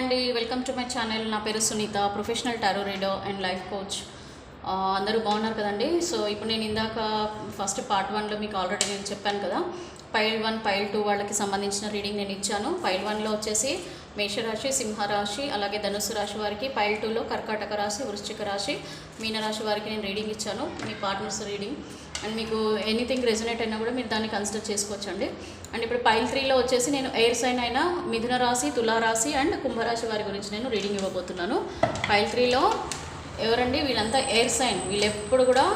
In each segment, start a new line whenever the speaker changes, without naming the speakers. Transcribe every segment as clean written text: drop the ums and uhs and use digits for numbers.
అండి, welcome to my channel. నా పేరు Sunitha, professional tarot reader and life coach. అందరూ బాగున్నారు కదండి. సో ఇప్పుడు నేను ఇందాక ఫస్ట్ పార్ట్ 1లో మీకు ఆల్రెడీ నేను చెప్పాను కదా, పైల్ 1 పైల్ 2 వాళ్ళకి సంబంధించిన రీడింగ్ నేను ఇచ్చాను. పైల్ 1లో వచ్చేసి మేషరాశి, సింహరాశి, అలాగే ధనుసు రాశి వారికి, పైల్ 2లో కర్కాటక రాశి, వృశ్చిక రాశి, మీనరాశి వారికి నేను రీడింగ్ ఇచ్చాను, మీ పార్ట్నర్స్ రీడింగ్. అండ్ మీకు ఎనీథింగ్ రెజొనేట్ అయినా కూడా మీరు దాన్ని కన్సిడర్ చేసుకోవచ్చండి. అండ్ ఇప్పుడు పైల్ 3లో వచ్చేసి నేను ఎయిర్ సైన్ అయిన మిథున రాశి, తులారాశి అండ్ కుంభరాశి వారి గురించి నేను రీడింగ్ ఇవ్వబోతున్నాను. పైల్ 3లో ఎవరండి? వీళ్ళంతా ఎయిర్ సైన్. వీళ్ళు ఎప్పుడు కూడా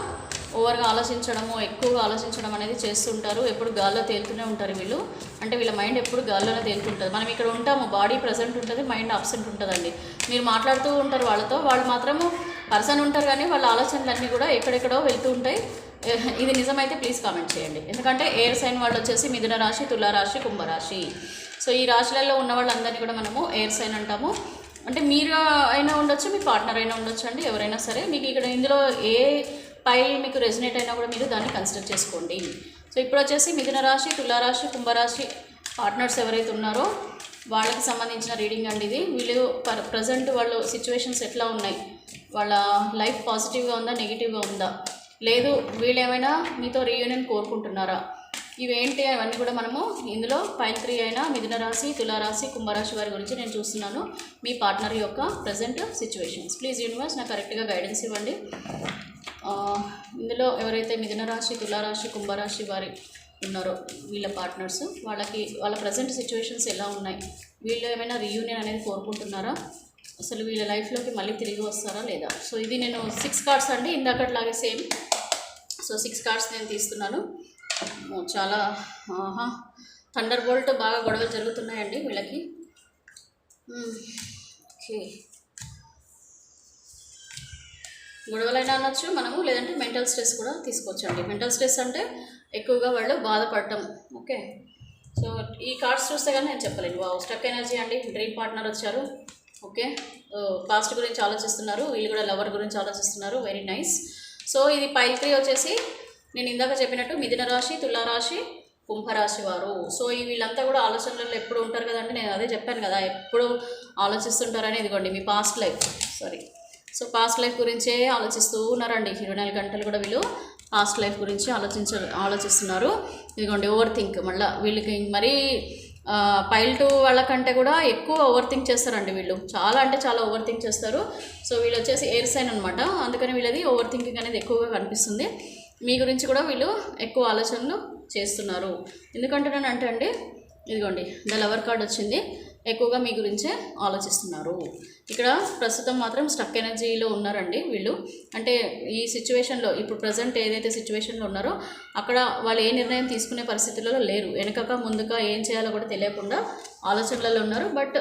ఓవర్గా ఆలోచించడము, ఎక్కువగా ఆలోచించడం అనేది చేస్తుంటారు. ఎప్పుడు గాల్లో తేలుతూనే ఉంటారు వీళ్ళు. అంటే వీళ్ళ మైండ్ ఎప్పుడు గాల్లోనే తేలుతుంటుంది. మనం ఇక్కడ ఉంటాము, బాడీ ప్రజెంట్ ఉంటుంది, మైండ్ అబ్సెంట్ ఉంటుందండి. మీరు మాట్లాడుతూ ఉంటారు వాళ్ళతో, వాళ్ళు మాత్రము పర్సన్ ఉంటారు కానీ వాళ్ళ ఆలోచనలన్నీ కూడా ఎక్కడెక్కడో వెళ్తూ ఉంటాయి. ఇది నిజమైతే ప్లీజ్ కామెంట్ చేయండి. ఎందుకంటే ఎయిర్ సైన్ వాళ్ళు వచ్చేసి మిథున రాశి, తులారాశి, కుంభరాశి. సో ఈ రాశులలో ఉన్న వాళ్ళందరినీ కూడా మనము ఎయిర్ సైన్ అంటాము. అంటే మీరు అయినా ఉండొచ్చు, మీ పార్ట్నర్ అయినా ఉండొచ్చు అండి, ఎవరైనా సరే. మీకు ఇక్కడ ఇందులో ఏ పైల్ మీకు రెజొనేట్ అయినా కూడా మీరు దాన్ని కన్సిడర్ చేసుకోండి. సో ఇప్పుడు వచ్చేసి మిథున రాశి, తులారాశి, కుంభరాశి పార్ట్నర్స్ ఎవరైతే ఉన్నారో వాళ్ళకి సంబంధించిన రీడింగ్ అండి ఇది. వీళ్ళు ప్రజెంట్ వాళ్ళు సిచ్యువేషన్స్ ఎట్లా ఉన్నాయి, వాళ్ళ లైఫ్ పాజిటివ్గా ఉందా, నెగిటివ్గా ఉందా, లేదు వీళ్ళు ఏమైనా మీతో రీయూనియన్ కోరుకుంటున్నారా, ఇవేంటి అవన్నీ కూడా మనము ఇందులో పైల్ 3 అయినా మిథున రాశి, తులారాశి, కుంభరాశి వారి గురించి నేను చూస్తున్నాను. మీ పార్ట్నర్ యొక్క ప్రజెంట్ సిచ్యువేషన్స్. ప్లీజ్ యూనివర్స్ నాకు కరెక్ట్గా గైడెన్స్ ఇవ్వండి. ఇందులో ఎవరైతే మిథున రాశి, తులారాశి, కుంభరాశి వారి ఉన్నారో వీళ్ళ పార్ట్నర్స్, వాళ్ళ ప్రజెంట్ సిచ్యువేషన్స్ ఎలా ఉన్నాయి, వీళ్ళు ఏమైనా రీయూనియన్ అనేది కోరుకుంటున్నారా, అసలు వీళ్ళ లైఫ్లోకి మళ్ళీ తిరిగి వస్తారా లేదా. సో ఇది నేను 6 కార్డ్స్ అండి, ఇందాకట్లాగే సేమ్. సో 6 కార్డ్స్ నేను తీస్తున్నాను. చాలా థండర్ బోల్ట్ బాగా గొడవలు జరుగుతున్నాయండి వీళ్ళకి. ఓకే, గొడవలైనా అనొచ్చు మనము, లేదంటే మెంటల్ స్ట్రెస్ కూడా తీసుకోవచ్చండి. మెంటల్ స్ట్రెస్ అంటే ఎక్కువగా వాళ్ళు బాధపడటం. ఓకే, సో ఈ కార్డ్స్ చూస్తే కానీ నేను చెప్పలేను. స్టక్ ఎనర్జీ అండి. డ్రీమ్ పార్ట్నర్ వచ్చారు. ఓకే, పాస్ట్ గురించి ఆలోచిస్తున్నారు, వీళ్ళు కూడా లవర్ గురించి ఆలోచిస్తున్నారు. Very nice. సో ఇది పైల్ 3 వచ్చేసి నేను ఇందాక చెప్పినట్టు మిథున రాశి, తులారాశి, కుంభరాశి వారు. సో వీళ్ళంతా కూడా ఆలోచనలలో ఎప్పుడు ఉంటారు కదండి. నేను అదే చెప్పాను కదా, ఎప్పుడు ఆలోచిస్తుంటారని. ఇదిగోండి మీ past life, so past life గురించే ఆలోచిస్తూ ఉన్నారండి. 24 గంటలు కూడా వీళ్ళు పాస్ట్ లైఫ్ గురించి ఆలోచిస్తున్నారు. ఇదిగోండి ఓవర్ థింక్. మళ్ళీ వీళ్ళకి మరీ పైల్ 2 వాళ్ళకంటే కూడా ఎక్కువ ఓవర్ థింక్ చేస్తారండి వీళ్ళు. చాలా అంటే చాలా ఓవర్ థింక్ చేస్తారు. సో వీళ్ళు వచ్చేసి ఎయిర్ సైన్ అనమాట. అందుకని వీళ్ళది ఓవర్ థింకింగ్ అనేది ఎక్కువగా కనిపిస్తుంది. మీ గురించి కూడా వీళ్ళు ఎక్కువ ఆలోచనలు చేస్తున్నారు. ఎందుకంటున్నానంటే అండి, ఇదిగోండి ద లవర్ కార్డ్ వచ్చింది. ఎక్కువగా మీ గురించే ఆలోచిస్తున్నారు. ఇక్కడ ప్రస్తుతం మాత్రం స్టక్ ఎనర్జీలో ఉన్నారండి వీళ్ళు. అంటే ఈ సిచ్యువేషన్లో, ఇప్పుడు ప్రజెంట్ ఏదైతే సిచ్యువేషన్లో ఉన్నారో అక్కడ వాళ్ళు ఏ నిర్ణయం తీసుకునే పరిస్థితులలో లేరు. వెనకక ముందుక ఏం చేయాలో కూడా తెలియకుండా ఆలోచనలలో ఉన్నారు. బట్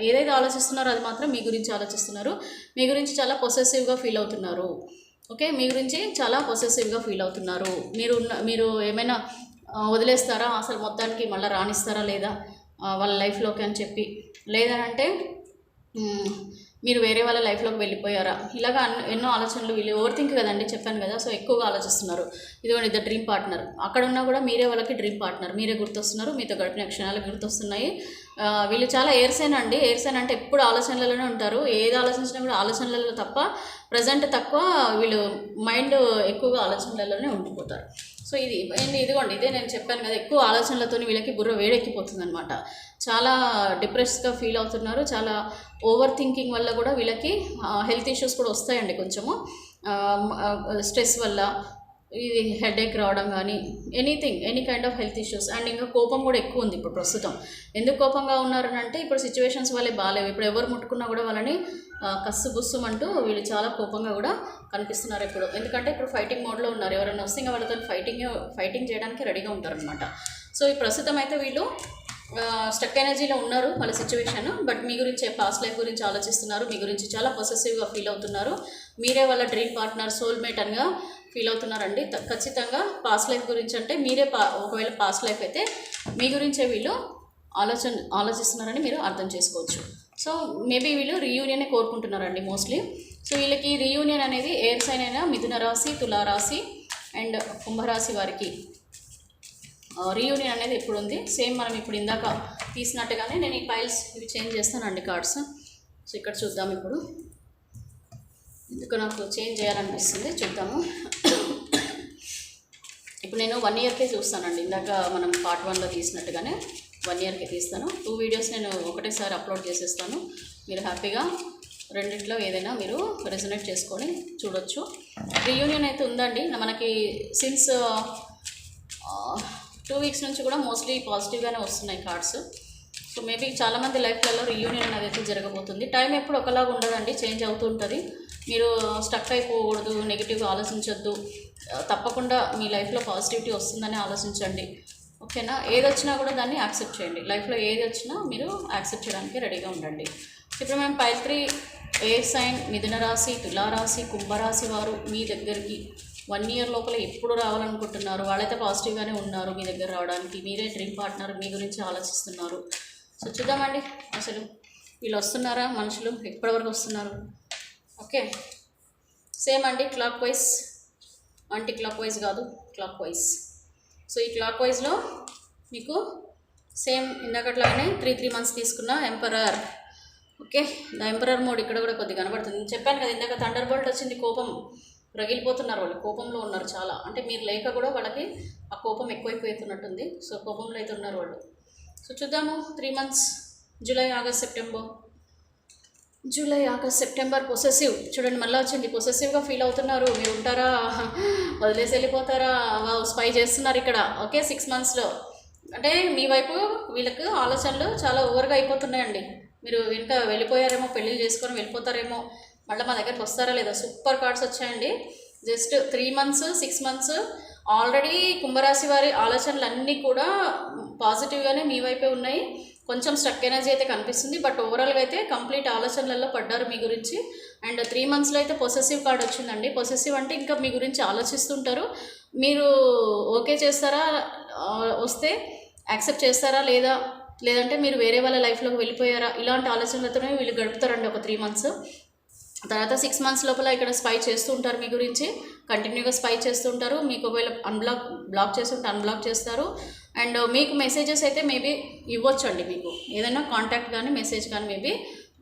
ఏదైతే ఆలోచిస్తున్నారో అది మాత్రం మీ గురించి ఆలోచిస్తున్నారు. మీ గురించి చాలా పొసెసివ్గా ఫీల్ అవుతున్నారు. ఓకే, మీ గురించి చాలా పొసెసివ్గా ఫీల్ అవుతున్నారు. మీరు ఏమైనా వదిలేస్తారా, అసలు మొత్తానికి మళ్ళీ రాణిస్తారా లేదా వాళ్ళ లైఫ్లోకి అని చెప్పి, లేదనంటే మీరు వేరే వాళ్ళ లైఫ్లోకి వెళ్ళిపోయారా, ఇలాగా ఎన్నో ఆలోచనలు. వీళ్ళు ఓవర్ థింక్ కదండి, చెప్పాను కదా. సో ఎక్కువగా ఆలోచిస్తున్నారు. ఇదిగోండి ద డ్రీమ్ పార్ట్నర్. అక్కడ ఉన్నా కూడా మీరే వాళ్ళకి డ్రీమ్ పార్ట్నర్, మీరే గుర్తొస్తున్నారు, మీతో గడిపిన క్షణాలు గుర్తొస్తున్నాయి. వీళ్ళు చాలా ఎయిర్ సైన్ అండి. ఎయిర్ సైన్ అంటే ఎప్పుడు ఆలోచనలలోనే ఉంటారు. ఏది ఆలోచించినా కూడా ఆలోచనలలో తప్ప, ప్రజెంట్ తక్కువ. వీళ్ళు మైండ్ ఎక్కువగా ఆలోచనలలోనే ఉండిపోతారు. సో ఇదిగోండి ఇదే నేను చెప్పాను కదా, ఎక్కువ ఆలోచనలతో వీళ్ళకి బుర్ర వేడెక్కిపోతుంది అనమాట. చాలా డిప్రెస్డ్గా ఫీల్ అవుతున్నారు. చాలా ఓవర్ థింకింగ్ వల్ల కూడా వీళ్ళకి హెల్త్ ఇష్యూస్ కూడా వస్తాయండి. కొంచెము స్ట్రెస్ వల్ల ఇది హెడేక్ రావడం కానీ, any kind of health issues. And ఇంకా కోపం కూడా ఎక్కువ ఉంది ఇప్పుడు ప్రస్తుతం. ఎందుకు కోపంగా ఉన్నారని అంటే, ఇప్పుడు సిచ్యువేషన్స్ వాళ్ళే బాగాలేవు. ఇప్పుడు ఎవరు ముట్టుకున్నా కూడా వాళ్ళని కస్సు బుస్సుమంటూ వీళ్ళు చాలా కోపంగా కూడా కనిపిస్తున్నారు ఇప్పుడు. ఎందుకంటే ఇప్పుడు ఫైటింగ్ మోడ్లో ఉన్నారు. ఎవరైనా వస్తే ఇంకా వాళ్ళతో ఫైటింగ్ చేయడానికి రెడీగా ఉంటారనమాట. సో ఈ ప్రస్తుతం అయితే వీళ్ళు స్టక్ ఎనర్జీలో ఉన్నారు వాళ్ళ సిచ్యువేషన్. బట్ మీ గురించి పాస్ట్ లైఫ్ గురించి ఆలోచిస్తున్నారు. మీ గురించి చాలా పొసెసివ్గా ఫీల్ అవుతున్నారు. మీరే వాళ్ళ డ్రీమ్ పార్ట్నర్, సోల్మేట్ అనిగా ఫీల్ అవుతున్నారండి. ఖచ్చితంగా పాస్ట్ లైఫ్ గురించి అంటే మీరే ఒకవేళ పాస్ట్ లైఫ్ అయితే మీ గురించే వీళ్ళు ఆలోచిస్తున్నారని మీరు అర్థం చేసుకోవచ్చు. సో మేబీ వీళ్ళు రీయూనియనే కోరుకుంటున్నారండి మోస్ట్లీ. సో వీళ్ళకి రీయూనియన్ అనేది ఎయిర్ సైన్ అయినా మిథున రాశి, తులారాశి అండ్ కుంభరాశి వారికి రీయూనియన్ అనేది ఎప్పుడు ఉంది. సేమ్ మనం ఇప్పుడు ఇందాక తీసినట్టుగానే నేను ఈ ఫైల్స్ ఇవి చేంజ్ చేస్తానండి కార్డ్స్. సో ఇక్కడ చూద్దాం ఇప్పుడు. ఎందుకు నాకు చేంజ్ చేయాలనిపిస్తుంది, చూద్దాము. ఇప్పుడు నేను 1 ఇయర్కే చూస్తానండి. ఇందాక మనం పార్ట్ 1లో తీసినట్టుగానే 1 ఇయర్కే తీస్తాను. 2 వీడియోస్ నేను ఒకటేసారి అప్లోడ్ చేసేస్తాను. మీరు హ్యాపీగా రెండిట్లో ఏదైనా మీరు రెజొనేట్ చేసుకొని చూడొచ్చు. రీయూనియన్ అయితే ఉందండి మనకి సిన్స్ 2 వీక్స్ నుంచి కూడా మోస్ట్లీ పాజిటివ్గానే వస్తున్నాయి కార్డ్స్. సో మేబీ చాలామంది లైఫ్లలో రీయూనియన్ అనేది అయితే జరగబోతుంది. టైం ఎప్పుడు ఒకలాగా ఉండదండి, చేంజ్ అవుతూ ఉంటుంది. మీరు స్టక్ అయిపోకూడదు, నెగిటివ్గా ఆలోచించొద్దు. తప్పకుండా మీ లైఫ్లో పాజిటివిటీ వస్తుందని ఆలోచించండి, ఓకేనా? ఏది వచ్చినా కూడా దాన్ని యాక్సెప్ట్ చేయండి. లైఫ్లో ఏది వచ్చినా మీరు యాక్సెప్ట్ చేయడానికి రెడీగా ఉండండి. ఇప్పుడు మేము పైల్ 3 ఎయిర్ సైన్, మిథున రాశి, తులారాశి, కుంభరాశి వారు మీ దగ్గరికి 1 ఇయర్ లోపల ఎప్పుడు రావాలనుకుంటున్నారు. వాళ్ళైతే పాజిటివ్గానే ఉన్నారు మీ దగ్గర రావడానికి. మీరే డ్రీమ్ పార్ట్నర్, మీ గురించి ఆలోచిస్తున్నారు. సో చూద్దామండి అసలు వీళ్ళు వస్తున్నారా, మనుషులు ఎప్పటివరకు వస్తున్నారు. ఓకే, సేమ్ అండి, clock wise, anti clock wise కాదు, క్లాక్ వైజ్. సో ఈ క్లాక్ వైజ్లో మీకు సేమ్ ఇందాకట్లాగానే 3 మంత్స్ తీసుకున్న emperor. Okay, the emperor mode ఇక్కడ కూడా కొద్దిగా కనబడుతుంది. చెప్పాను కదా ఇందాక థండర్ బోల్ట్ వచ్చింది, కోపం రగిలిపోతున్నారు వాళ్ళు, కోపంలో ఉన్నారు చాలా. అంటే మీరు లేక కూడా వాళ్ళకి ఆ కోపం ఎక్కువైపోతున్నట్టుంది. సో కోపంలో అయితే ఉన్నారు వాళ్ళు. సో చూద్దాము 3 months, July, August, September. July, August, September. Possessive చూడండి, మళ్ళీ వచ్చింది. పొసెసివ్గా ఫీల్ అవుతున్నారు. మీరు ఉంటారా, వదిలేసి వెళ్ళిపోతారా, స్పై చేస్తున్నారు ఇక్కడ. ఓకే, 6 మంత్స్లో అంటే మీ వైపు వీళ్ళకు ఆలోచనలు చాలా ఓవర్గా అయిపోతున్నాయండి. మీరు ఇంకా వెళ్ళిపోయారేమో, పెళ్ళిళ్ళు చేసుకొని వెళ్ళిపోతారేమో, మళ్ళీ మా దగ్గరికి వస్తారా లేదా. సూపర్ కార్డ్స్ వచ్చాయండి. జస్ట్ 3 మంత్స్, 6 మంత్స్ ఆల్రెడీ కుంభరాశి వారి ఆలోచనలు అన్నీ కూడా పాజిటివ్గానే మీ వైపే ఉన్నాయి. కొంచెం స్ట్రక్ ఎనర్జీ అయితే కనిపిస్తుంది, బట్ ఓవరాల్గా అయితే కంప్లీట్ ఆలోచనలలో పడ్డారు మీ గురించి. అండ్ 3 మంత్స్లో అయితే పొసెసివ్ కార్డ్ వచ్చిందండి. పొసెసివ్ అంటే ఇంకా మీ గురించి ఆలోచిస్తుంటారు. మీరు ఓకే చేస్తారా, వస్తే యాక్సెప్ట్ చేస్తారా లేదా, లేదంటే మీరు వేరే వాళ్ళ లైఫ్లోకి వెళ్ళిపోయారా, ఇలాంటి ఆలోచనలతోనే వీళ్ళు గడుపుతారండి ఒక 3 మంత్స్. తర్వాత 6 మంత్స్ లోపల ఇక్కడ స్పై చేస్తూ ఉంటారు మీ గురించి, కంటిన్యూగా స్పై చేస్తూ ఉంటారు. మీకు ఒకవేళ బ్లాక్ చేస్తుంటే అన్బ్లాక్ చేస్తారు. అండ్ మీకు మెసేజెస్ అయితే మేబీ ఇవ్వచ్చండి, మీకు ఏదైనా కాంటాక్ట్ కానీ మెసేజ్ కానీ మేబీ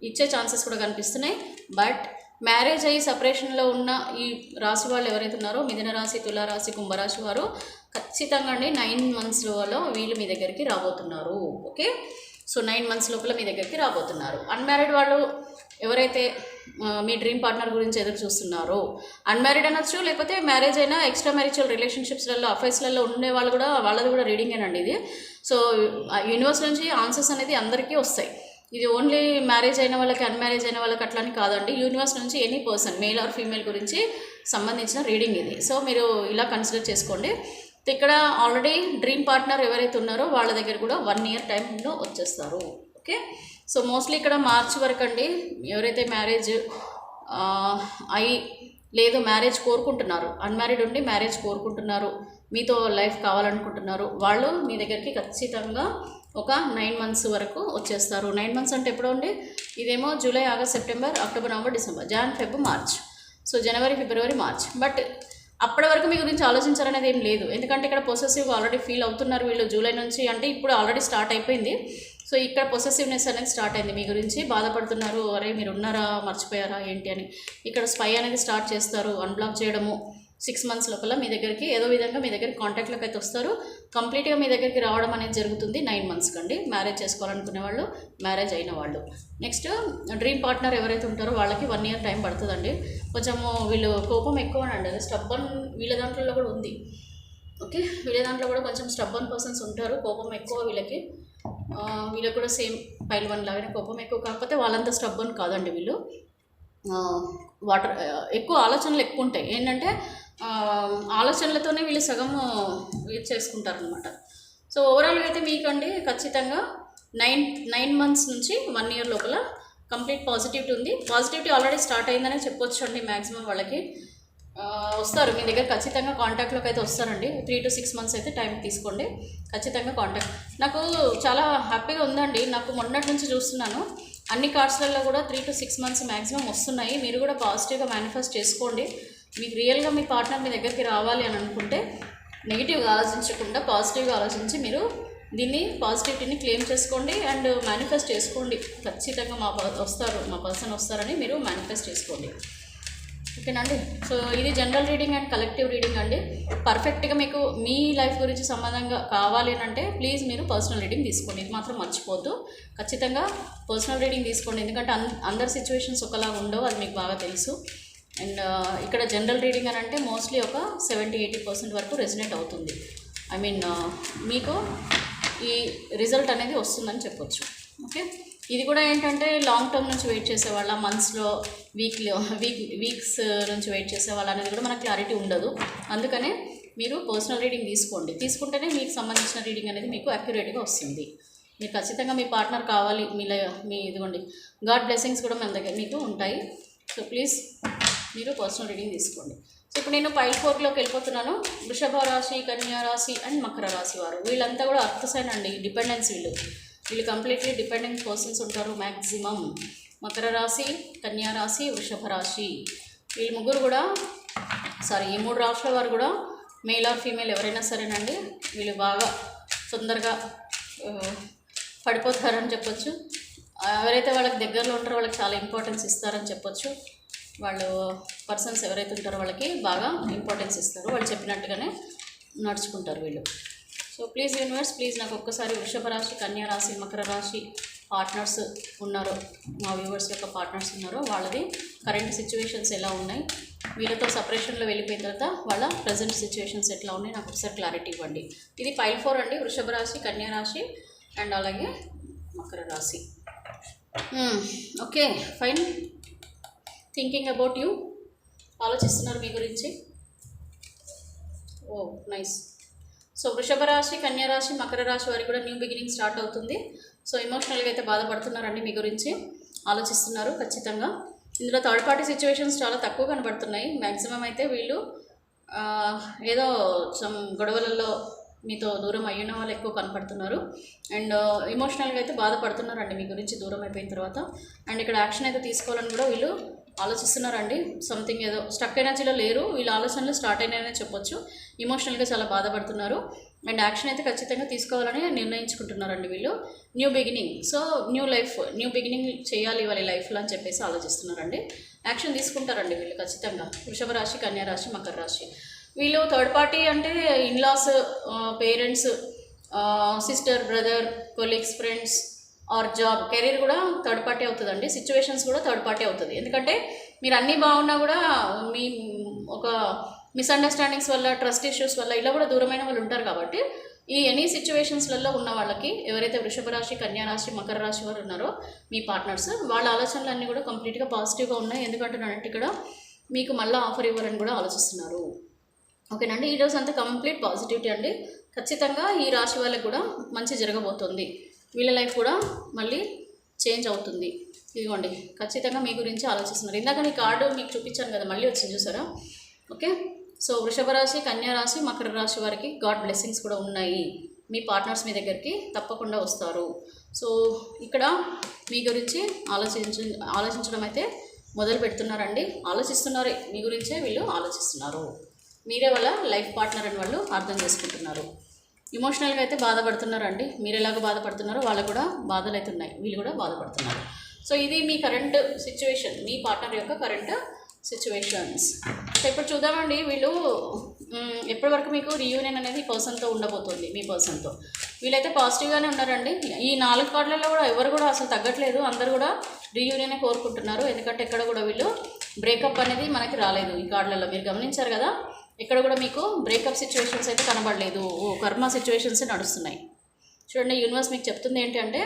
ఇచ్చే ఛాన్సెస్ కూడా కనిపిస్తున్నాయి. బట్ మ్యారేజ్ అయ్యి సపరేషన్లో ఉన్న ఈ రాశి వాళ్ళు ఎవరైతే ఉన్నారో, మిథున రాశి, తులారాశి, కుంభరాశి వారు ఖచ్చితంగా అండి 9 మంత్స్లో వీళ్ళు మీ దగ్గరికి రాబోతున్నారు. ఓకే, సో 9 మంత్స్ లోపల మీ దగ్గరికి రాబోతున్నారు. అన్మ్యారీడ్ వాళ్ళు ఎవరైతే మీ డ్రీమ్ పార్ట్నర్ గురించి ఎదురు చూస్తున్నారో, అన్మ్యారీడ్ అనొచ్చు, లేకపోతే మ్యారేజ్ అయినా ఎక్స్ట్రా మ్యారిచువల్ రిలేషన్షిప్స్లలో, అఫైర్స్లలో ఉండే వాళ్ళు కూడా, వాళ్ళది కూడా రీడింగేనండి ఇది. సో యూనివర్స్ నుంచి ఆన్సర్స్ అనేది అందరికీ వస్తాయి. ఇది ఓన్లీ మ్యారేజ్ అయిన వాళ్ళకి, అన్మ్యారేజ్ అయిన వాళ్ళకి అట్లా అని కాదండి. యూనివర్స్ నుంచి any person, male or female గురించి సంబంధించిన రీడింగ్ ఇది. సో మీరు ఇలా కన్సిడర్ చేసుకోండి. ఇక్కడ ఆల్రెడీ డ్రీమ్ పార్ట్నర్ ఎవరైతే ఉన్నారో వాళ్ళ దగ్గర కూడా 1 ఇయర్ టైంలో వచ్చేస్తారు. ఓకే, సో మోస్ట్లీ ఇక్కడ మార్చ్ వరకు అండి. ఎవరైతే మ్యారేజ్ అయి లేదు, మ్యారేజ్ కోరుకుంటున్నారు, అన్మ్యారీడ్ ఉండి మ్యారేజ్ కోరుకుంటున్నారు, మీతో లైఫ్ కావాలనుకుంటున్నారు, వాళ్ళు మీ దగ్గరికి ఖచ్చితంగా ఒక 9 మంత్స్ వరకు వచ్చేస్తారు. 9 మంత్స్ అంటే ఎప్పుడు అండి, ఇదేమో July, August, September, October, November, December, Jan, Feb, March. So జనవరి, ఫిబ్రవరి, మార్చ్. బట్ అప్పటి వరకు మీ గురించి ఆలోచించాలనేది ఏం లేదు. ఎందుకంటే ఇక్కడ పొసెసివ్ ఆల్రెడీ ఫీల్ అవుతున్నారు వీళ్ళు జూలై నుంచి. అంటే ఇప్పుడు ఆల్రెడీ స్టార్ట్ అయిపోయింది. సో ఇక్కడ పొసెసివ్నెస్ అనేది స్టార్ట్ అయింది. మీ గురించి బాధపడుతున్నారు, అరే మీరు ఉన్నారా, మర్చిపోయారా ఏంటి అని. ఇక్కడ స్పై అనేది స్టార్ట్ చేస్తారు, అన్బ్లాక్ చేయడము. 6 మంత్స్ లోపల మీ దగ్గరికి ఏదో విధంగా మీ దగ్గరికి కాంటాక్ట్లోకి అయితే వస్తారు. కంప్లీట్గా మీ దగ్గరికి రావడం అనేది జరుగుతుంది 9 మంత్స్ కండి. మ్యారేజ్ చేసుకోవాలనుకునే వాళ్ళు, మ్యారేజ్ అయిన వాళ్ళు. నెక్స్ట్ డ్రీమ్ పార్ట్నర్ ఎవరైతే ఉంటారో వాళ్ళకి 1 ఇయర్ టైం పడుతుందండి. కొంచెము వీళ్ళు కోపం ఎక్కువ అండి, అది స్టబ్బన్ వీళ్ళ దాంట్లో కూడా ఉంది. ఓకే, వీళ్ళ దాంట్లో కూడా కొంచెం స్టబ్బన్ పర్సన్స్ ఉంటారు, కోపం ఎక్కువ వీళ్ళకి. వీళ్ళకి కూడా సేమ్ పైల్ 1 లాగానే కోపం ఎక్కువ, కాకపోతే వాళ్ళంతా స్టబ్బన్ కాదండి వీళ్ళు. ఎక్కువ ఆలోచనలు ఎక్కువ ఉంటాయి. ఏంటంటే ఆలోచనలతోనే వీళ్ళు సగం ఇది చేసుకుంటారనమాట. సో ఓవరాల్గా అయితే మీకండి ఖచ్చితంగా 9 మంత్స్ నుంచి 1 ఇయర్ లోపల కంప్లీట్ పాజిటివిటీ ఉంది. పాజిటివిటీ ఆల్రెడీ స్టార్ట్ అయిందనే చెప్పొచ్చు అండి. మ్యాక్సిమం వాళ్ళకి వస్తారు మీ దగ్గర, ఖచ్చితంగా కాంటాక్ట్లోకి అయితే వస్తారండి. 3 to 6 మంత్స్ అయితే టైం తీసుకోండి, ఖచ్చితంగా కాంటాక్ట్. నాకు చాలా హ్యాపీగా ఉందండి. నాకు మొన్నటి నుంచి చూస్తున్నాను అన్ని కార్డ్స్లలో కూడా 3 to 6 మంత్స్ మ్యాక్సిమం వస్తున్నాయి. మీరు కూడా పాజిటివ్గా మేనిఫెస్ట్ చేసుకోండి. మీకు రియల్గా మీ పార్ట్నర్ మీ దగ్గరికి రావాలి అని అనుకుంటే నెగిటివ్గా ఆలోచించకుండా పాజిటివ్గా ఆలోచించి మీరు దీన్ని పాజిటివిటీని క్లెయిమ్ చేసుకోండి అండ్ మేనిఫెస్ట్ చేసుకోండి. ఖచ్చితంగా మా పర్సన్ వస్తారని మీరు మేనిఫెస్ట్ చేసుకోండి. ఓకేనండి. సో ఇది general reading and collective reading అండి. పర్ఫెక్ట్గా మీకు మీ లైఫ్ గురించి సంబంధంగా కావాలి అంటే ప్లీజ్ మీరు పర్సనల్ రీడింగ్ తీసుకోండి. ఇది మాత్రం మర్చిపోద్దు. ఖచ్చితంగా పర్సనల్ రీడింగ్ తీసుకోండి. ఎందుకంటే అందరి సిచ్యువేషన్స్ ఒకలాగా ఉండవు, అది మీకు బాగా తెలుసు. అండ్ ఇక్కడ జనరల్ రీడింగ్ అని అంటే మోస్ట్లీ ఒక 70-80% వరకు రెజినేట్ అవుతుంది. ఐ మీన్ మీకు ఈ రిజల్ట్ అనేది వస్తుందని చెప్పొచ్చు. ఓకే. ఇది కూడా ఏంటంటే లాంగ్ టర్మ్ నుంచి వెయిట్ చేసేవాళ్ళ, మంత్స్లో వీక్స్ నుంచి వెయిట్ చేసేవాళ్ళ అనేది కూడా మనకు క్లారిటీ ఉండదు. అందుకనే మీరు పర్సనల్ రీడింగ్ తీసుకుంటేనే మీకు సంబంధించిన రీడింగ్ అనేది మీకు అక్యురేట్గా వస్తుంది. మీరు ఖచ్చితంగా మీ పార్ట్నర్ కావాలి, మీ ఇదిగోండి గాడ్ బ్లెస్సింగ్స్ కూడా మన దగ్గర మీకు ఉంటాయి. సో ప్లీజ్ మీరు పర్సనల్ రీడింగ్ తీసుకోండి. సో ఇప్పుడు నేను పైల్ 4లోకి వెళ్ళిపోతున్నాను. వృషభ రాశి, కన్యా రాశి అండ్ మకర రాశి వారు వీళ్ళంతా కూడా అర్త్ సైన్ అండి, డిపెండెన్స్. వీళ్ళు కంప్లీట్లీ డిపెండెంట్ పర్సన్స్ ఉంటారు మ్యాక్సిమం. మకర రాశి, కన్యా రాశి, వృషభ రాశి వీళ్ళు ముగ్గురు కూడా ఈ 3 రాశుల వారు కూడా మేల్ ఆర్ ఫీమేల్ ఎవరైనా సరేనండి, వీళ్ళు బాగా తొందరగా పడిపోతారని చెప్పొచ్చు. ఎవరైతే వాళ్ళకి దగ్గరలో ఉంటారో వాళ్ళకి చాలా ఇంపార్టెన్స్ ఇస్తారని చెప్పొచ్చు. వాళ్ళు పర్సన్స్ ఎవరైతే ఉంటారో వాళ్ళకి బాగా ఇంపార్టెన్స్ ఇస్తారు, వాళ్ళు చెప్పినట్టుగానే నడుచుకుంటారు వీళ్ళు. సో ప్లీజ్ యూనివర్స్, ప్లీజ్ నాకు ఒక్కసారి వృషభ రాశి, కన్యా రాశి, మకర రాశి పార్ట్నర్స్ ఉన్నారో, మా వ్యూవర్స్ యొక్క పార్ట్నర్స్ ఉన్నారో వాళ్ళది కరెంట్ సిచ్యువేషన్స్ ఎలా ఉన్నాయి, వీళ్ళతో సపరేషన్లో వెళ్ళిపోయిన తర్వాత వాళ్ళ ప్రజెంట్ సిచ్యువేషన్స్ ఎట్లా ఉన్నాయి నాకు ఒకసారి క్లారిటీ ఇవ్వండి. ఇది పైల్ 4 అండి, వృషభ రాశి, కన్యా రాశి అండ్ అలాగే మకర రాశి. Okay fine. Thinking about you, ఆలోచిస్తున్నారు మీ గురించి. ఓ నైస్. సో వృషభ రాశి, కన్యా రాశి, మకర రాశి వారికి కూడా న్యూ బిగినింగ్ స్టార్ట్ అవుతుంది. సో ఎమోషనల్గా అయితే బాధపడుతున్నారండి, మీ గురించి ఆలోచిస్తున్నారు ఖచ్చితంగా. ఇందులో థర్డ్ పార్టీ సిచ్యువేషన్స్ చాలా తక్కువ కనబడుతున్నాయి. మ్యాక్సిమం అయితే వీళ్ళు ఏదో సమ్ గొడవలలో మీతో దూరం అయ్యిన వాళ్ళు ఎక్కువ కనపడుతున్నారు. అండ్ ఎమోషనల్గా అయితే బాధపడుతున్నారండి మీ గురించి దూరం అయిపోయిన తర్వాత. అండ్ ఇక్కడ యాక్షన్ అయితే తీసుకోవాలని కూడా వీళ్ళు ఆలోచిస్తున్నారండి. సంథింగ్ ఏదో స్టక్ ఎనర్జీలో లేరు, వీళ్ళ ఆలోచనలు స్టార్ట్ అయినాయనే చెప్పొచ్చు. ఎమోషనల్గా చాలా బాధపడుతున్నారు అండ్ యాక్షన్ అయితే ఖచ్చితంగా తీసుకోవాలని నిర్ణయించుకుంటున్నారండి వీళ్ళు. New beginning, so new beginning చేయాలి వాళ్ళ లైఫ్లో అని చెప్పేసి ఆలోచిస్తున్నారండి. యాక్షన్ తీసుకుంటారండి వీళ్ళు ఖచ్చితంగా. వృషభ రాశి, కన్యా రాశి, మకర రాశి వీళ్ళు థర్డ్ పార్టీ అంటే in-laws, parents, sister, brother, colleagues, friends or job, career కూడా థర్డ్ పార్టీ అవుతుందండి. సిచ్యువేషన్స్ కూడా థర్డ్ పార్టీ అవుతుంది. ఎందుకంటే మీరు అన్నీ బాగున్నా కూడా మీ ఒక మిస్అండర్స్టాండింగ్స్ వల్ల, ట్రస్ట్ ఇష్యూస్ వల్ల ఇలా కూడా దూరమైన వాళ్ళు ఉంటారు. కాబట్టి ఈ ఎనీ సిచ్యువేషన్స్లలో ఉన్న వాళ్ళకి ఎవరైతే వృషభ రాశి, కన్యా రాశి, మకర రాశి వారు ఉన్నారో మీ పార్ట్నర్స్, వాళ్ళ ఆలోచనలు అన్నీ కూడా కంప్లీట్గా పాజిటివ్గా ఉన్నాయి. ఎందుకంటే ఇక్కడ మీకు మళ్ళీ ఆఫర్ ఇవ్వాలని కూడా ఆలోచిస్తున్నారు. ఓకేనండి. ఈరోజు అంతా కంప్లీట్ పాజిటివిటీ అండి. ఖచ్చితంగా ఈ రాశి వాళ్ళకి కూడా మంచి జరగబోతుంది. వీళ్ళ లైఫ్ కూడా మళ్ళీ చేంజ్ అవుతుంది. ఇదిగోండి ఖచ్చితంగా మీ గురించి ఆలోచిస్తున్నారు. ఇందాక మీ కార్డు మీకు చూపించాను కదా, మళ్ళీ వచ్చింది చూసారా. ఓకే. సో వృషభ రాశి, కన్యా రాశి, మకర రాశి వారికి గాడ్ బ్లెస్సింగ్స్ కూడా ఉన్నాయి. మీ పార్ట్నర్స్ మీ దగ్గరికి తప్పకుండా వస్తారు. సో ఇక్కడ మీ గురించి ఆలోచించడం అయితే మొదలు పెడుతున్నారండి. ఆలోచిస్తున్నారు, మీ గురించే వీళ్ళు ఆలోచిస్తున్నారు. మీరే వాళ్ళ లైఫ్ పార్ట్నర్ అని వాళ్ళు అర్థం చేసుకుంటున్నారు. ఎమోషనల్గా అయితే బాధపడుతున్నారండి. మీరు ఎలాగో బాధపడుతున్నారో వాళ్ళకు కూడా బాధలు అయితే ఉన్నాయి, వీళ్ళు కూడా బాధపడుతున్నారు. సో ఇది మీ కరెంట్ సిచ్యువేషన్, మీ పార్ట్నర్ యొక్క కరెంట్ సిచ్యువేషన్స్. సో ఇప్పుడు చూద్దామండి, వీళ్ళు ఎప్పటి వరకు మీకు రీయూనియన్ అనేది పర్సన్తో ఉండబోతుంది. మీ పర్సన్తో వీళ్ళైతే పాజిటివ్గానే ఉన్నారండి. ఈ 4 కార్డులలో కూడా ఎవరు కూడా అసలు తగ్గట్లేదు, అందరు కూడా రీయూనియనే కోరుకుంటున్నారు. ఎందుకంటే ఎక్కడ కూడా వీళ్ళు బ్రేకప్ అనేది మనకి రాలేదు. ఈ కార్డులలో మీరు గమనించారు కదా, ఎక్కడ కూడా మీకు బ్రేకప్ సిచ్యువేషన్స్ అయితే కనబడలేదు. కర్మ సిచ్యువేషన్సే నడుస్తున్నాయి. చూడండి, యూనివర్స్ మీకు చెప్తుంది ఏంటంటే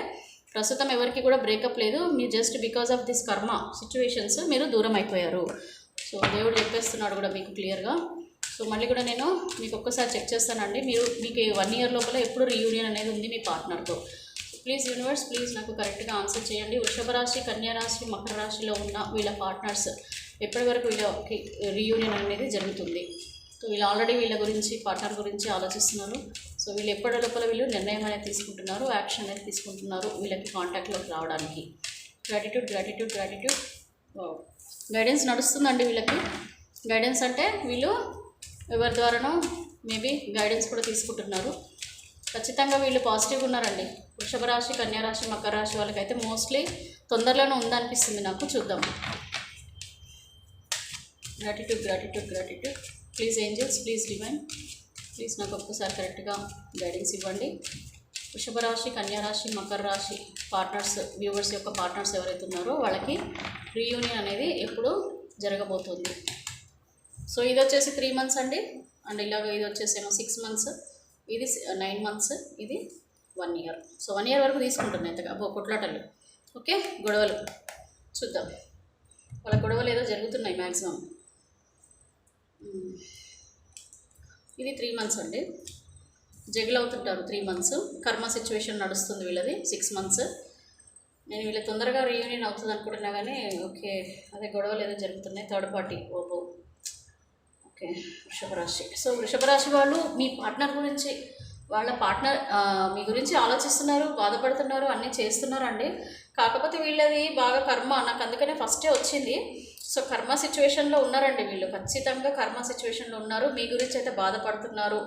ప్రస్తుతం ఎవరికి కూడా బ్రేకప్ లేదు. మీరు జస్ట్ బికాజ్ ఆఫ్ దిస్ కర్మ సిచ్యువేషన్స్ మీరు దూరం అయిపోయారు. సో దేవుడు చెప్పేస్తున్నాడు కూడా మీకు క్లియర్గా. సో మళ్ళీ కూడా నేను మీకు ఒక్కసారి చెక్ చేస్తానండి. మీకు 1 ఇయర్ లోపల ఎప్పుడు రీయూనియన్ అనేది ఉంది మీ పార్ట్నర్తో. ప్లీజ్ యూనివర్స్, ప్లీజ్ నాకు కరెక్ట్గా ఆన్సర్ చేయండి. వృషభ రాశి, కన్యా రాశి, మకర రాశిలో ఉన్న వీళ్ళ పార్ట్నర్స్ ఎప్పటి వరకు వీళ్ళకి రీయూనియన్ అనేది జరుగుతుంది. సో వీళ్ళు ఆల్రెడీ వీళ్ళ గురించి, పార్ట్నర్ గురించి ఆలోచిస్తున్నారు. సో వీళ్ళు ఎప్పటి లోపల వీళ్ళు నిర్ణయం అనేది తీసుకుంటున్నారు, యాక్షన్ అనేది తీసుకుంటున్నారు వీళ్ళకి కాంటాక్ట్లోకి రావడానికి. Gratitude, gratitude, gratitude. గైడెన్స్ నడుస్తుందండి వీళ్ళకి. గైడెన్స్ అంటే వీళ్ళు ఎవరి ద్వారానో మేబీ గైడెన్స్ కూడా తీసుకుంటున్నారు. ఖచ్చితంగా వీళ్ళు పాజిటివ్గా ఉన్నారండి. వృషభ రాశి, కన్యా రాశి, మకర రాశి వాళ్ళకైతే మోస్ట్లీ తొందరలోనే ఉందనిపిస్తుంది నాకు. చూద్దాం. Gratitude gratitude gratitude. Please angels, please divine, please నాకు ఒక్కసారి కరెక్ట్గా గైడెన్స్ ఇవ్వండి. వృషభ రాశి, కన్యా రాశి, మకర రాశి పార్ట్నర్స్, వ్యూవర్స్ యొక్క పార్ట్నర్స్ ఎవరైతే ఉన్నారో వాళ్ళకి రీయూనియన్ అనేది ఎప్పుడు జరగబోతుంది. సో ఇది వచ్చేసి 3 months అండి. అండ్ ఇలాగ ఇది వచ్చేసేమో 6 months, ఇది 9 months, ఇది 1 year. సో 1 year వరకు తీసుకుంటున్నాయి ఇంతగా కొట్లాటలు. ఓకే, గొడవలు చూద్దాం. వాళ్ళ గొడవలు ఏదో జరుగుతున్నాయి మ్యాక్సిమం. ఇది 3 months అండి. జగిల్ అవుతుంటారు 3 months. కర్మ సిచ్యువేషన్ నడుస్తుంది వీళ్ళది 6 months. నేను వీళ్ళ తొందరగా రీయూనియన్ అవుతుంది అనుకుంటున్నా కానీ ఓకే, అదే గొడవలు ఏదో జరుగుతున్నాయి. థర్డ్ పార్టీ ఓహో. ఓకే, వృషభ రాశి. సో వృషభ రాశి వాళ్ళు మీ పార్ట్నర్ గురించి, వాళ్ళ పార్ట్నర్ మీ గురించి ఆలోచిస్తున్నారు, బాధపడుతున్నారు, అన్నీ చేస్తున్నారండి. కాకపోతే వీళ్ళది బాగా కర్మ, నాకు అందుకనే ఫస్టే వచ్చింది. సో కర్మ సిచ్యువేషన్లో ఉన్నారండి వీళ్ళు, ఖచ్చితంగా కర్మ సిచ్యువేషన్లో ఉన్నారు. మీ గురించి అయితే బాధపడుతున్నారు,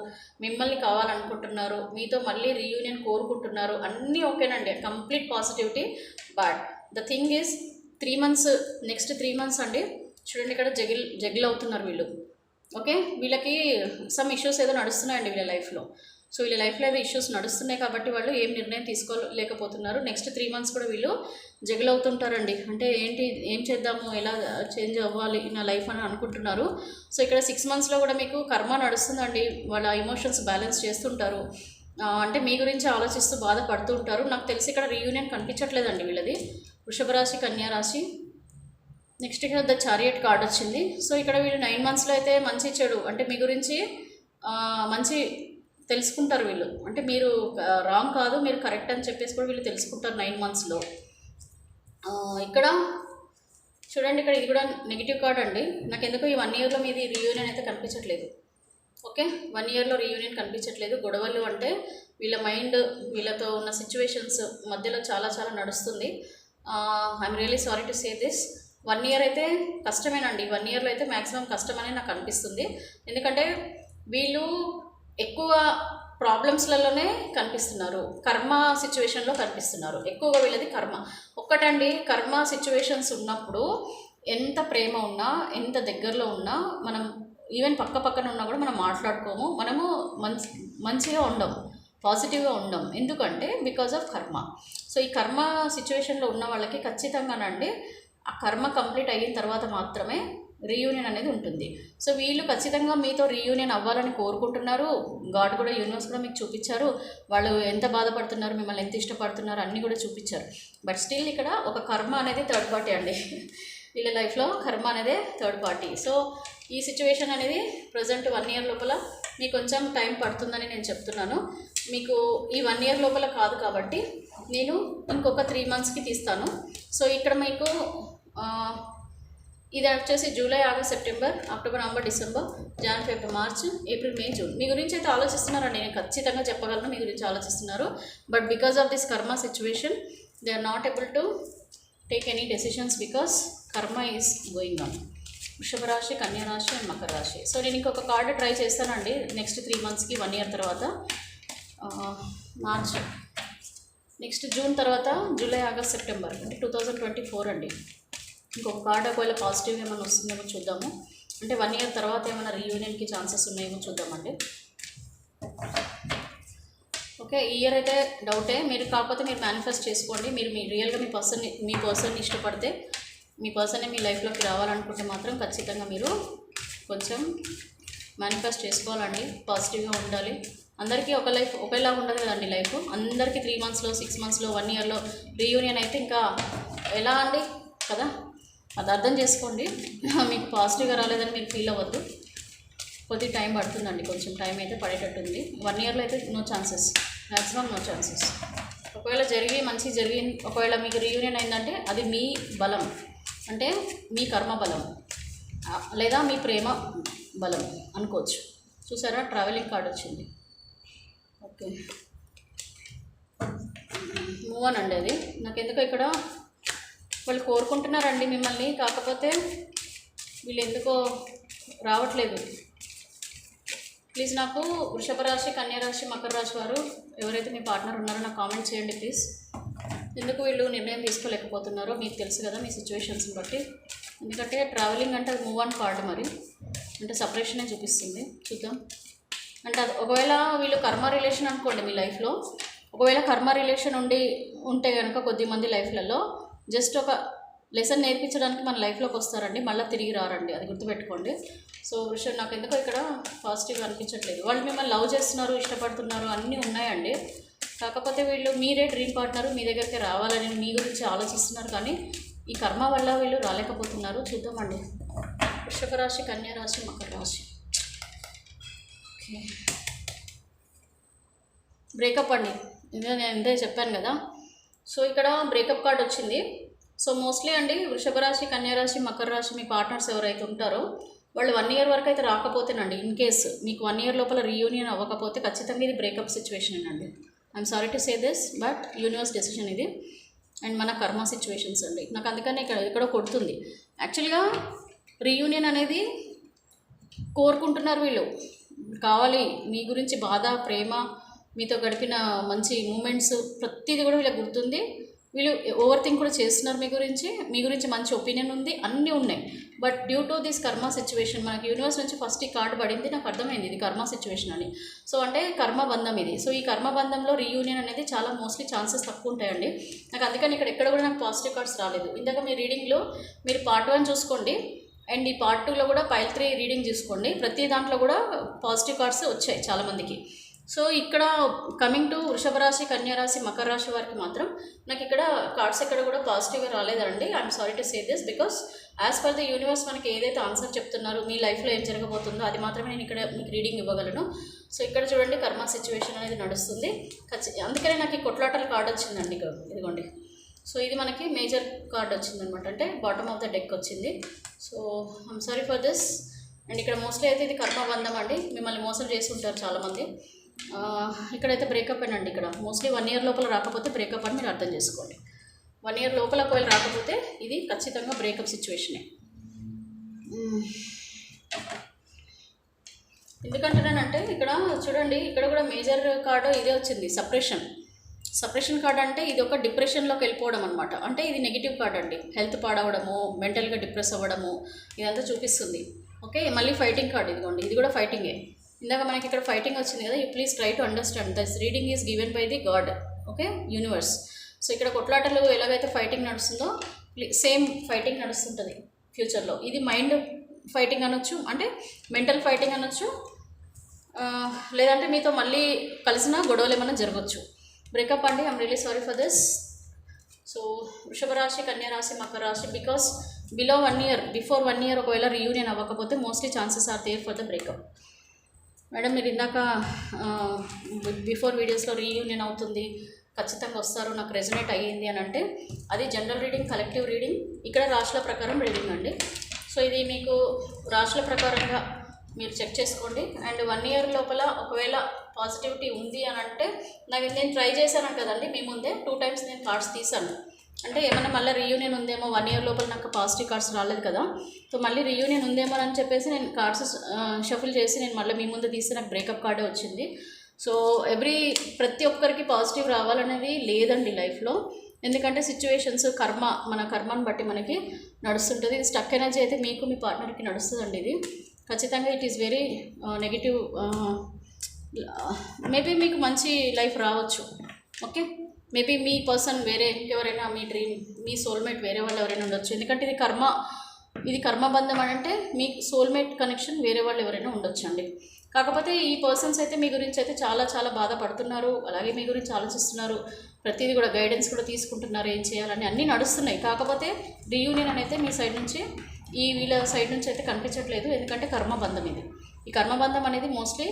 మిమ్మల్ని కావాలనుకుంటున్నారు, మీతో మళ్ళీ రీయూనియన్ కోరుకుంటున్నారు. అన్నీ ఓకేనండి, complete positivity. But the thing is 3 months, next 3 months అండి. చూడండి ఇక్కడ జగిల్ అవుతున్నారు వీళ్ళు. ఓకే, వీళ్ళకి సమ్ ఇష్యూస్ ఏదో నడుస్తున్నాయండి వీళ్ళ లైఫ్లో. సో వీళ్ళ లైఫ్లో ఏదో ఇష్యూస్ నడుస్తున్నాయి కాబట్టి వాళ్ళు ఏం నిర్ణయం తీసుకోలేకపోతున్నారు. నెక్స్ట్ 3 months కూడా వీళ్ళు జగిల్ అవుతుంటారండి. అంటే ఏంటి, ఏం చేద్దాము, ఎలా చేంజ్ అవ్వాలి నా లైఫ్ అని అనుకుంటున్నారు. సో ఇక్కడ 6 monthsలో కూడా మీకు కర్మ నడుస్తుందండి. వాళ్ళ ఎమోషన్స్ బ్యాలెన్స్ చేస్తుంటారు. అంటే మీ గురించి ఆలోచిస్తూ బాధపడుతూ ఉంటారు. నాకు తెలిసి ఇక్కడ రీయూనియన్ కనిపించట్లేదండి వీళ్ళది. వృషభ రాశి, కన్యా రాశి. నెక్స్ట్ ఇక్కడ ద చారియట్ కార్డ్ వచ్చింది. సో ఇక్కడ వీళ్ళు 9 monthsలో అయితే మంచి చెడు అంటే మీ గురించి మంచి తెలుసుకుంటారు వీళ్ళు. అంటే మీరు రాంగ్ కాదు, మీరు కరెక్ట్ అని చెప్పేసి కూడా వీళ్ళు తెలుసుకుంటారు 9 monthsలో. ఇక్కడ చూడండి, ఇక్కడ ఇది కూడా నెగిటివ్ కార్డ్ అండి. నాకు ఎందుకో ఈ 1 yearలో మీది రీయూనియన్ అయితే కనిపించట్లేదు. ఓకే, 1 yearలో రీయూనియన్ కనిపించట్లేదు. గొడవలు అంటే వీళ్ళ మైండ్, వీళ్ళతో ఉన్న సిచ్యువేషన్స్ మధ్యలో చాలా చాలా నడుస్తుంది. I'm really sorry to say this. 1 year అయితే కష్టమేనండి. 1 yearలో అయితే మ్యాక్సిమం కష్టమని నాకు అనిపిస్తుంది. ఎందుకంటే వీళ్ళు ఎక్కువ ప్రాబ్లమ్స్లలోనే కనిపిస్తున్నారు, కర్మ సిచ్యువేషన్లో కనిపిస్తున్నారు ఎక్కువగా. వీళ్ళది కర్మ ఒక్కటండి. కర్మ సిచ్యువేషన్స్ ఉన్నప్పుడు ఎంత ప్రేమ ఉన్నా, ఎంత దగ్గరలో ఉన్నా, మనం ఈవెన్ పక్కన ఉన్నా కూడా మనం మాట్లాడుకోము, మనము మంచిగా ఉండం, పాజిటివ్గా ఉండం. ఎందుకంటే బికాజ్ ఆఫ్ కర్మ. సో ఈ కర్మ సిచ్యువేషన్లో ఉన్న వాళ్ళకి ఖచ్చితంగానండి ఆ కర్మ కంప్లీట్ అయిన తర్వాత మాత్రమే రీయూనియన్ అనేది ఉంటుంది. సో వీళ్ళు ఖచ్చితంగా మీతో రీయూనియన్ అవ్వాలని కోరుకుంటున్నారు. గాడ్ కూడా, యూనివర్స్ కూడా మీకు చూపించారు. వాళ్ళు ఎంత బాధపడుతున్నారు, మిమ్మల్ని ఎంత ఇష్టపడుతున్నారు అన్నీ కూడా చూపించారు. బట్ స్టిల్ ఇక్కడ ఒక కర్మ అనేది థర్డ్ పార్టీ అండి. వీళ్ళ లైఫ్లో కర్మ అనేది థర్డ్ పార్టీ. సో ఈ సిచ్యువేషన్ అనేది ప్రజెంట్ 1 year లోపల మీకు కొంచెం టైం పడుతుందని నేను చెప్తున్నాను. మీకు ఈ 1 year లోపల కాదు కాబట్టి నేను ఇంకొక 3 monthsకి తీస్తాను. సో ఇక్కడ మీకు ఇది వచ్చేసి July, August, September, October, November, December, జనవరి, ఫిబ్రవరి, మార్చ్, ఏప్రిల్, మే, జూన్. మీ గురించి అయితే ఆలోచిస్తున్నారండి, నేను ఖచ్చితంగా చెప్పగలను. మీ గురించి ఆలోచిస్తున్నారు. But because of this karma situation they are not able to take any decisions because karma is going on. వృషభ రాశి, కన్యా రాశి అండ్ మకర రాశి. సో నేను ఇంకొక కార్డు ట్రై చేస్తానండి నెక్స్ట్ 3 monthsకి, 1 year తర్వాత. మార్చ్, నెక్స్ట్ జూన్ తర్వాత జూలై, ఆగస్ట్, సెప్టెంబర్ అంటే 2024 అండి. ఇంకొక కార్డు ఒకవేళ పాజిటివ్ ఏమైనా వస్తుందేమో చూద్దాము. అంటే 1 year తర్వాత ఏమైనా రీయూనియన్కి ఛాన్సెస్ ఉన్నాయేమో చూద్దామండి. ఓకే, ఈ ఇయర్ అయితే డౌటే. మీరు కాకపోతే మీరు మేనిఫెస్ట్ చేసుకోండి. మీరు రియల్గా మీ పర్సన్ని ఇష్టపడితే, మీ పర్సన్ని మీ లైఫ్లోకి రావాలనుకుంటే మాత్రం ఖచ్చితంగా మీరు కొంచెం మేనిఫెస్ట్ చేసుకోవాలండి. పాజిటివ్గా ఉండాలి. అందరికీ ఒక లైఫ్ ఒకేలా ఉండదు కదండి లైఫ్. అందరికీ 3 monthsలో, 6 monthsలో, 1 yearలో రీయూనియన్ అయితే ఇంకా ఎలా అండి కదా. అది అర్థం చేసుకోండి. మీకు పాజిటివ్గా రాలేదని మీరు ఫీల్ అవ్వద్దు. కొద్ది టైం పడుతుందండి, కొంచెం టైం అయితే పడేటట్టుంది. 1 yearలో అయితే no chances, maximum no chances. ఒకవేళ ఒకవేళ మీకు రీయూనియన్ అయిందంటే అది మీ బలం, అంటే మీ కర్మ బలం లేదా మీ ప్రేమ బలం అనుకోవచ్చు. చూసారా, ట్రావెలింగ్ కార్డ్ వచ్చింది. ఓకే, మూవ్ ఆన్ అండి. అది నాకెందుకో ఇక్కడ వాళ్ళు కోరుకుంటున్నారండి మిమ్మల్ని, కాకపోతే వీళ్ళు ఎందుకో రావట్లేదు. ప్లీజ్ నాకు వృషభ రాశి, కన్యా రాశి, మకర రాశి వారు ఎవరైతే మీ పార్ట్నర్ ఉన్నారో నాకు కామెంట్ చేయండి ప్లీజ్. ఎందుకు వీళ్ళు నిర్ణయం తీసుకోలేకపోతున్నారో మీకు తెలుసు కదా మీ సిచ్యువేషన్స్ని బట్టి. ఎందుకంటే ట్రావెలింగ్ అంటే అది మూవ్ ఆన్ కార్డు, మరి అంటే సపరేషనే చూపిస్తుంది. చూద్దాం. అంటే అది ఒకవేళ వీళ్ళు కర్మ రిలేషన్ అనుకోండి మీ లైఫ్లో. ఒకవేళ కర్మ రిలేషన్ ఉంటే కనుక కొద్దిమంది లైఫ్లలో జస్ట్ ఒక లెసన్ నేర్పించడానికి మన లైఫ్లోకి వస్తారండి, మళ్ళీ తిరిగి రారండి, అది గుర్తుపెట్టుకోండి. సో విషయం నాకు ఎందుకో ఇక్కడ పాజిటివ్గా అనిపించట్లేదు. వాళ్ళు మిమ్మల్ని లవ్ చేస్తున్నారు, ఇష్టపడుతున్నారు, అన్నీ ఉన్నాయండి. కాకపోతే వీళ్ళు మీరే డ్రీమ్ పార్ట్నరు, మీ దగ్గరికి రావాలని మీ గురించి ఆలోచిస్తున్నారు, కానీ ఈ కర్మ వల్ల వీళ్ళు రాలేకపోతున్నారు. చూద్దామండి. వృషభ రాశి, కన్యా రాశి, మకర రాశి. ఓకే, బ్రేకప్ అండి. ఇదే నేను ఇంతే చెప్పాను కదా. సో ఇక్కడ బ్రేకప్ కార్డ్ వచ్చింది. సో మోస్ట్లీ అండి వృషభ రాశి, కన్యా రాశి, మకర రాశి మీ పార్ట్నర్స్ ఎవరైతే ఉంటారో వాళ్ళు 1 year వరకు అయితే రాకపోతేనండి, ఇన్ కేసు మీకు 1 year లోపల రీయూనియన్ అవ్వకపోతే ఖచ్చితంగా ఇది బ్రేకప్ సిచ్యువేషన్ అండి. I'm sorry to say this, but universe decision ఇది అండ్ మన కర్మ సిచ్యువేషన్స్ అండి. నాకు అందుకని ఇక్కడ కొడుతుంది. యాక్చువల్గా రీయూనియన్ అనేది కోరుకుంటున్నారు వీళ్ళు, కావాలి మీ గురించి బాధ, ప్రేమ, మీతో గడిపిన మంచి మూమెంట్స్ ప్రతిదీ కూడా వీళ్ళకి గుర్తుంది. వీళ్ళు ఓవర్ థింక్ కూడా చేస్తున్నారు మీ గురించి మంచి ఒపీనియన్ ఉంది, అన్నీ ఉన్నాయి. But due to this karma situation మనకి యూనివర్స్ నుంచి ఫస్ట్ ఈ కార్డు పడింది, నాకు అర్థమైంది ఇది కర్మ సిచ్యువేషన్ అని. సో అంటే కర్మ బంధం ఇది. సో ఈ కర్మ బంధంలో రీయూనియన్ అనేది చాలా మోస్ట్లీ ఛాన్సెస్ తక్కువ ఉంటాయండి. నాకు అందుకని ఎక్కడ కూడా నాకు పాజిటివ్ కార్డ్స్ రాలేదు. ఇందాక మీ రీడింగ్లో మీరు పార్ట్ 1 చూసుకోండి అండ్ ఈ పార్ట్ 2లో కూడా పైల్ 3 రీడింగ్ చూసుకోండి. ప్రతి దాంట్లో కూడా పాజిటివ్ కార్డ్స్ వచ్చాయి చాలామందికి. సో ఇక్కడ కమింగ్ టు వృషభ రాశి, కన్యా రాశి, మకర రాశి వారికి మాత్రం నాకు ఇక్కడ కార్డ్స్ ఎక్కడ కూడా పాజిటివ్గా రాలేదండి. I'm sorry to say this, because as per the universe మనకి ఏదైతే ఆన్సర్ చెప్తున్నారో మీ లైఫ్లో ఏం జరగబోతుందో అది మాత్రమే నేను ఇక్కడ మీకు రీడింగ్ ఇవ్వగలను. సో ఇక్కడ చూడండి కర్మ సిచ్యువేషన్ అనేది నడుస్తుంది. అందుకనే నాకు ఈ కొట్లాటల కార్డ్ వచ్చిందండి. ఇక్కడ ఇదిగోండి. సో ఇది మనకి మేజర్ కార్డ్ వచ్చిందనమాట, అంటే బాటమ్ ఆఫ్ ద డెక్ వచ్చింది. So I'm sorry for this. And ఇక్కడ మోస్ట్లీ అయితే ఇది కర్మ బంధం అండి, మిమ్మల్ని మోసం చేసి ఉంటారు చాలామంది. ఇక్కడైతే బ్రేకప్ అండి. ఇక్కడ మోస్ట్లీ 1 year లోపల రాకపోతే బ్రేకప్ అని మీరు అర్థం చేసుకోండి. 1 year లోపల ఒకవేళ రాకపోతే ఇది ఖచ్చితంగా బ్రేకప్ సిచ్యువేషనే. ఎందుకంటున్నానంటే ఇక్కడ చూడండి, ఇక్కడ కూడా మేజర్ కార్డు ఇదే వచ్చింది, సపరేషన్ కార్డ్. అంటే ఇది ఒక డిప్రెషన్లోకి వెళ్ళిపోవడం అనమాట. అంటే ఇది నెగిటివ్ కార్డ్ అండి, హెల్త్ పాడవడము, మెంటల్గా డిప్రెస్ అవ్వడము ఇదంతా చూపిస్తుంది. ఓకే, మళ్ళీ ఫైటింగ్ కార్డ్ ఇదిగోండి, ఇది కూడా ఫైటింగే. ఇందాక మనకి ఇక్కడ ఫైటింగ్ వచ్చింది కదా. You please try to understand this reading is given by the God, okay, universe. So ఇక్కడ కొట్లాటలు ఎలాగైతే ఫైటింగ్ నడుస్తుందో సేమ్ ఫైటింగ్ నడుస్తుంటుంది ఫ్యూచర్లో. ఇది మైండ్ ఫైటింగ్ అనొచ్చు, అంటే మెంటల్ ఫైటింగ్ అనొచ్చు, లేదంటే మీతో మళ్ళీ కలిసిన గొడవలు ఏమైనా జరగచ్చు. బ్రేకప్ అండి. I'm really sorry for this. So వృషభ రాశి, కన్యా రాశి, మకర రాశి, because below 1 year, before 1 year ఒకవేళ రీయూనియన్ అవ్వకపోతే mostly chances are there for the breakup. Madam మీరు ఇందాక బిఫోర్ వీడియోస్లో రీయూనియన్ అవుతుంది, ఖచ్చితంగా వస్తారు, నాకు రెజొనేట్ అయ్యింది అని అంటే అది జనరల్ రీడింగ్, కలెక్టివ్ రీడింగ్. ఇక్కడ రాశుల ప్రకారం రీడింగ్ అండి. సో ఇది మీకు రాశుల ప్రకారంగా మీరు చెక్ చేసుకోండి. అండ్ 1 year లోపల ఒకవేళ పాజిటివిటీ ఉంది అని అంటే నేను ట్రై చేశాను కదండి మీ ముందే 2 times నేను కార్డ్స్ తీసాను. అంటే ఏమన్నా మళ్ళీ రీయూనియన్ ఉందేమో, 1 year లోపల నాకు పాజిటివ్ కార్డ్స్ రాలేదు కదా, సో మళ్ళీ రీయూనియన్ ఉందేమో అని చెప్పేసి నేను కార్డ్స్ షఫుల్ చేసి నేను మళ్ళీ మీ ముందు తీస్తే నాకు బ్రేకప్ కార్డే వచ్చింది. సో ప్రతి ఒక్కరికి పాజిటివ్ రావాలనేది లేదండి లైఫ్లో. ఎందుకంటే సిచ్యువేషన్స్, మన కర్మను బట్టి మనకి నడుస్తుంటుంది. ఇది స్టక్ ఎనర్జీ అయితే మీకు మీ పార్ట్నర్కి నడుస్తుందండి. ఇది ఖచ్చితంగా it is very negative. Maybe మీకు మంచి లైఫ్ రావచ్చు, ఓకే. మేబీ మీ పర్సన్ వేరే ఇంకెవరైనా, మీ డ్రీమ్, మీ సోల్మేట్ వేరే వాళ్ళు ఎవరైనా ఉండొచ్చు. ఎందుకంటే ఇది కర్మబంధం అని అంటే మీ సోల్మేట్ కనెక్షన్ వేరే వాళ్ళు ఎవరైనా ఉండొచ్చు అండి. కాకపోతే ఈ పర్సన్స్ అయితే మీ గురించి అయితే చాలా చాలా బాధపడుతున్నారు, అలాగే మీ గురించి ఆలోచిస్తున్నారు, ప్రతిదీ కూడా గైడెన్స్ కూడా తీసుకుంటున్నారు, ఏం చేయాలని అన్నీ నడుస్తున్నాయి. కాకపోతే రీయూనియన్ అయితే మీ సైడ్ నుంచి, వీళ్ళ సైడ్ నుంచి అయితే కనిపించట్లేదు. ఎందుకంటే కర్మబంధం ఇది. ఈ కర్మబంధం అనేది మోస్ట్లీ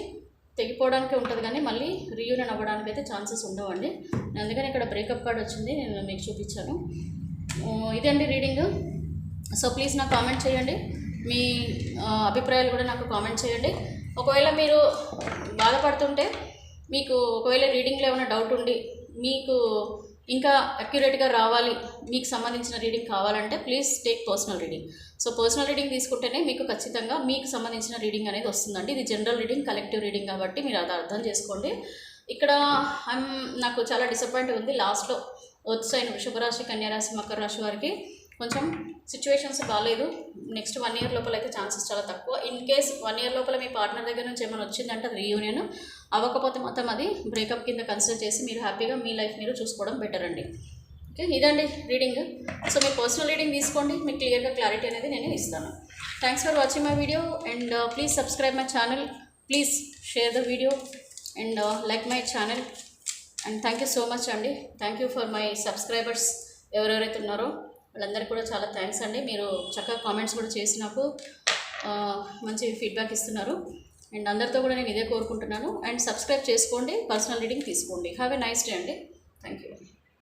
తెగిపోవడానికే ఉంటుంది, కానీ మళ్ళీ రీయూనియన్ అవ్వడానికి అయితే ఛాన్సెస్ ఉండవండి. అందుకని ఇక్కడ బ్రేకప్ కార్డ్ వచ్చింది, నేను మీకు చూపించాను. ఇదండి రీడింగ్. సో ప్లీజ్ నాకు కామెంట్ చేయండి, మీ అభిప్రాయాలు కూడా నాకు కామెంట్ చేయండి. ఒకవేళ మీరు బాధపడుతుంటే, మీకు ఒకవేళ రీడింగ్లో ఏమైనా డౌట్ ఉండి మీకు ఇంకా అక్యురేట్గా రావాలి, మీకు సంబంధించిన రీడింగ్ కావాలంటే please take personal reading. So personal reading తీసుకుంటేనే మీకు ఖచ్చితంగా మీకు సంబంధించిన రీడింగ్ అనేది వస్తుందండి. ఇది జనరల్ రీడింగ్, కలెక్టివ్ రీడింగ్ కాబట్టి మీరు అది అర్థం చేసుకోండి. ఇక్కడ నాకు చాలా డిసప్పాయింట్ ఉంది లాస్ట్లో వచ్చాయిన వృషభరాశి, కన్యారాశి, మకర రాశి వారికి కొంచెం సిచ్యువేషన్స్ బాగాలేదు. నెక్స్ట్ 1 year లోపల అయితే ఛాన్సెస్ చాలా తక్కువ. ఇన్ కేస్ 1 year లోపల మీ పార్ట్నర్ దగ్గర నుంచి ఏమైనా వచ్చిందంటే అది రీయూనియన్, అవ్వకపోతే మొత్తం అది బ్రేకప్ కింద కన్సిడర్ చేసి మీరు హ్యాపీగా మీ లైఫ్ మీరు చూసుకోవడం బెటర్ అండి. ఓకే, ఇదండి రీడింగ్. సో మీరు పర్సనల్ రీడింగ్ తీసుకోండి, మీకు క్లియర్గా క్లారిటీ అనేది నేను ఇస్తాను. Thanks for watching my video and please subscribe my channel, please share the video and like my channel and thank you so much అండి. Thank you for my subscribers ఎవరెవరైతే ఉన్నారో వాళ్ళందరికీ కూడా చాలా థ్యాంక్స్ అండి. మీరు చక్కగా కామెంట్స్ కూడా చేసి నాకు మంచి ఫీడ్బ్యాక్ ఇస్తున్నారు అండ్ అందరితో కూడా నేను ఇదే కోరుకుంటున్నాను. అండ్ సబ్స్క్రైబ్ చేసుకోండి, పర్సనల్ రీడింగ్ తీసుకోండి. హ్యావ్ ఎ నైస్ డే అండి. Thank you.